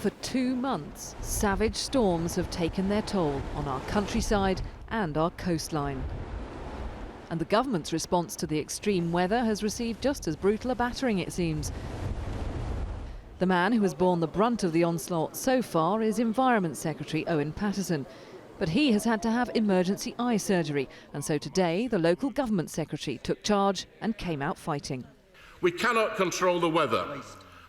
For 2 months, savage storms have taken their toll on our countryside and our coastline. And the government's response to the extreme weather has received just as brutal a battering, it seems. The man who has borne the brunt of the onslaught so far is Environment Secretary Owen Paterson. But he has had to have emergency eye surgery, and so today the local government secretary took charge and came out fighting. We cannot control the weather,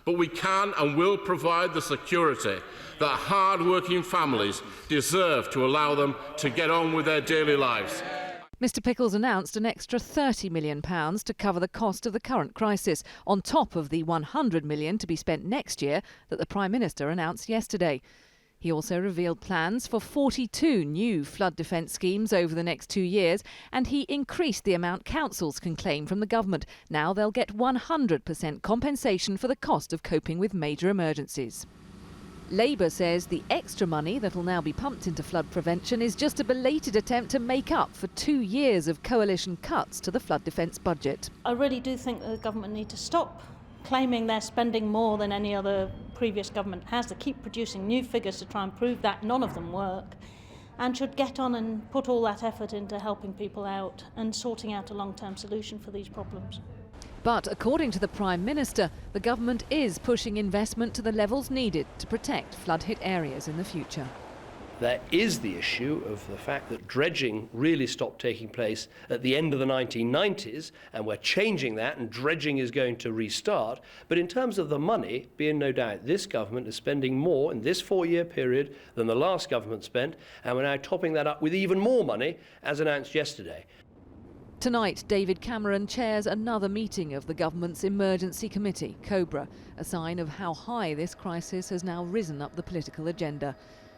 but we can and will provide the security that hard-working families deserve to allow them to get on with their daily lives. Mr Pickles announced an extra £30 million to cover the cost of the current crisis, on top of the £100 million to be spent next year that the Prime Minister announced yesterday. He also revealed plans for 42 new flood defence schemes over the next 2 years, and he increased the amount councils can claim from the government. Now they'll get 100% compensation for the cost of coping with major emergencies. Labour says the extra money that will now be pumped into flood prevention is just a belated attempt to make up for 2 years of coalition cuts to the flood defence budget. I really do think that the government need to stop claiming they're spending more than any other previous government has. They keep producing new figures to try and prove that none of them work, and should get on and put all that effort into helping people out and sorting out a long-term solution for these problems. But according to the Prime Minister, the government is pushing investment to the levels needed to protect flood-hit areas in the future. There is the issue of the fact that dredging really stopped taking place at the end of the 1990s, and we're changing that, and dredging is going to restart. But in terms of the money, be in no doubt, this government is spending more in this 4-year period than the last government spent, and we're now topping that up with even more money, as announced yesterday. Tonight, David Cameron chairs another meeting of the government's emergency committee, COBRA, a sign of how high this crisis has now risen up the political agenda.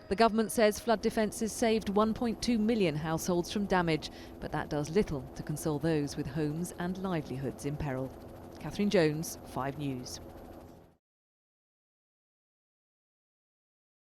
The government says flood defences saved 1.2 million households from damage, but that does little to console those with homes and livelihoods in peril. Catherine Jones, 5 News.